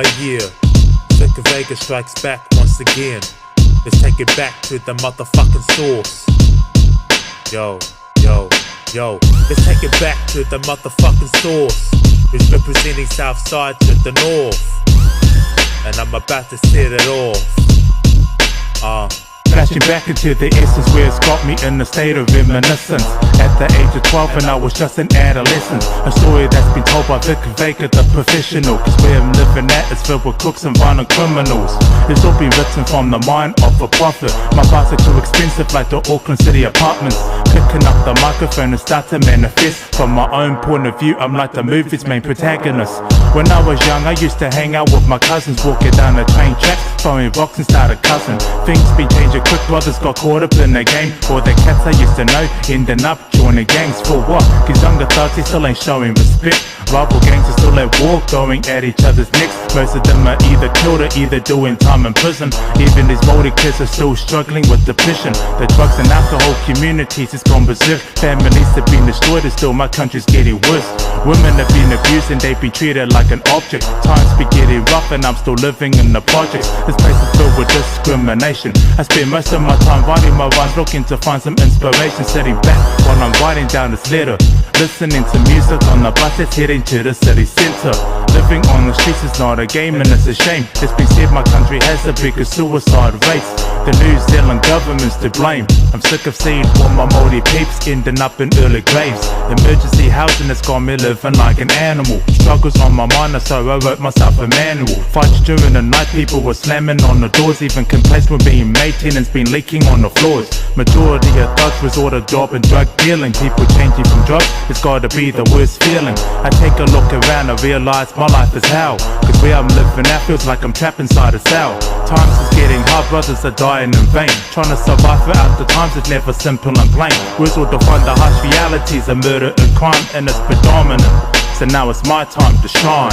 Oh yeah, Vic Vega strikes back once again. Let's take it back to the motherfucking source. Yo, let's take it back to the motherfucking source. Who's representing Southside to the north. And I'm about to set it off. Flashing back into the essence where it's got me in a state of reminiscence. At the age of 12 and I was just an adolescent. A story that's been told by Vic Vega, the professional. Cause where I'm living at is filled with crooks and violent criminals. It's all been written from the mind of a prophet. My bars are too expensive like the Auckland City apartments. Picking up the microphone and start to manifest. From my own point of view, I'm like the movie's main protagonist. When I was young, I used to hang out with my cousins, walking down the train tracks, throwing rocks and started cussing. Things been changing quick, brothers got caught up in the game. All the cats I used to know ending up joining gangs. For what? Cause younger thugs, they still ain't showing respect. Rival gangs are still at war, going at each other's necks. Most of them are either killed or either doing time in prison. Even these older kids are still struggling with depression. The drugs and alcohol communities is gone berserk. Families have been destroyed and still my country's getting worse. Women have been abused and they've been treated like an object. Times be getting rough and I'm still living in the projects. This place is filled with discrimination. I spend most of my time writing my rhymes, looking to find some inspiration. Sitting back while I'm writing down this letter, listening to music on the bus that's heading to the city centre. Living on the streets is not a game and it's a shame. It's been said my country has the biggest suicide rates. The New Zealand government's to blame. I'm sick of seeing all my Māori peeps ending up in early graves. Emergency housing has got me living like an animal. Struggles on my mind, so I wrote myself a manual. Fights during the night, people were slamming on the doors. Even complaints were being made, tenants been leaking on the floors. Majority of thugs resort to job and drug dealing. People changing from drugs, it's gotta be the worst feeling. I take a look around and realize my life is hell. Cause where I'm living now feels like I'm trapped inside a cell. Times is getting hard, brothers are dying in vain. Trying to survive throughout the times is never simple and plain. Words will define the harsh realities of murder and crime, and it's predominant. So now it's my time to shine.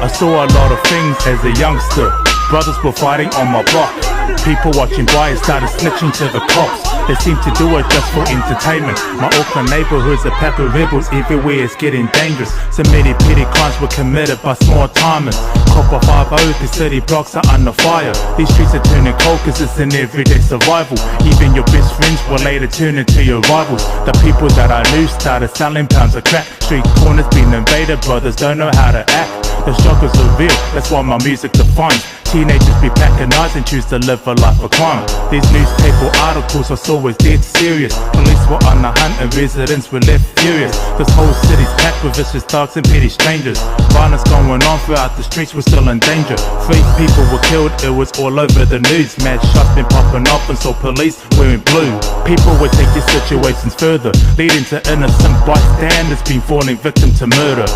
I saw a lot of things as a youngster. Brothers were fighting on my block. People watching by and started snitching to the cops. They seem to do it just for entertainment. My Auckland neighbourhood's a pack of rebels. Everywhere it's getting dangerous. So many petty crimes were committed by small timers. Copper 5-0, the city blocks are under fire. These streets are turning cold cause it's an everyday survival. Even your best friends will later turn into your rivals. The people that I knew started selling pounds of crack. Street corners been invaded, brothers don't know how to act. The struggles are real, that's why my music defines. Teenagers be packing eyes and choose to live a life of crime. These newspaper articles are always dead serious. Police were on the hunt and residents were left furious. This whole city's packed with vicious thugs and petty strangers. Violence going on throughout the streets, we're still in danger. 3 people were killed, it was all over the news. Mad shots been popping up and so police wearing blue. People would take these situations further, leading to innocent bystanders being falling victim to murder.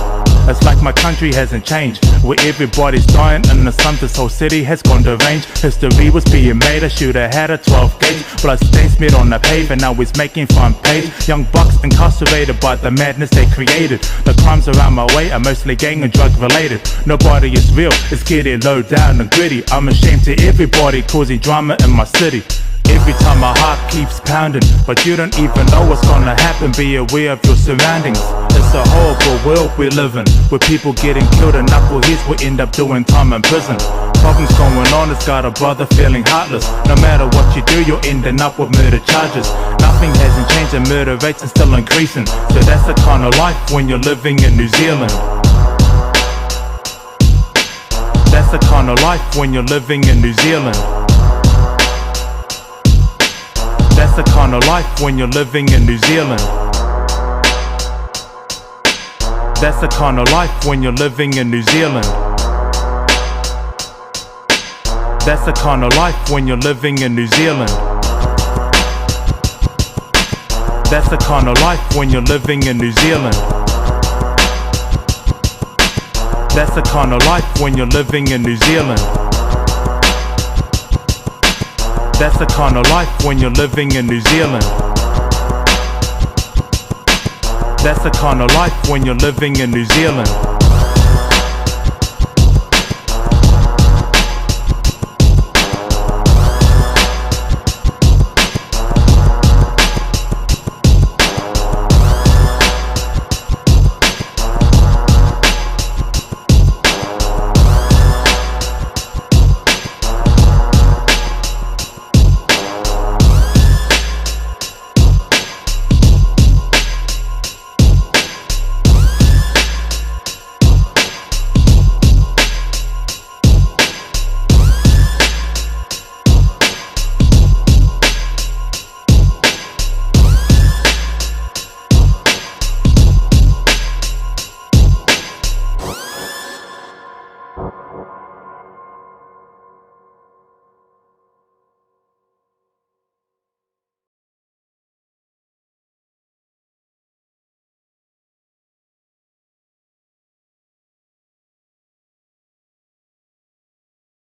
It's like my country hasn't changed, where everybody's dying in the sun. This whole city has gone deranged. History was being made, I should've had a 12 gauge. Blood stains smeared on the pavement, now it's making front page. Young bucks incarcerated by the madness they created. The crimes around my way are mostly gang and drug related. Nobody is real, it's getting low down and gritty. I'm ashamed to everybody causing drama in my city. Every time my heart keeps pounding, but you don't even know what's gonna happen. Be aware of your surroundings. It's a horrible world we live in, where people getting killed and knuckleheads will end up doing time in prison. Problems going on, it's got a brother feeling heartless. No matter what you do, you're ending up with murder charges. Nothing hasn't changed and murder rates are still increasing. So that's the kind of life when you're living in New Zealand. That's the kind of life when you're living in New Zealand. That's the kind of life when you're living in New Zealand. That's the kind of life when you're living in New Zealand. That's the kind of life when you're living in New Zealand. That's the kind of life when you're living in New Zealand. That's the kind of life when you're living in New Zealand. That's the kind of life when you're living in New Zealand. That's the kind of life when you're living in New Zealand.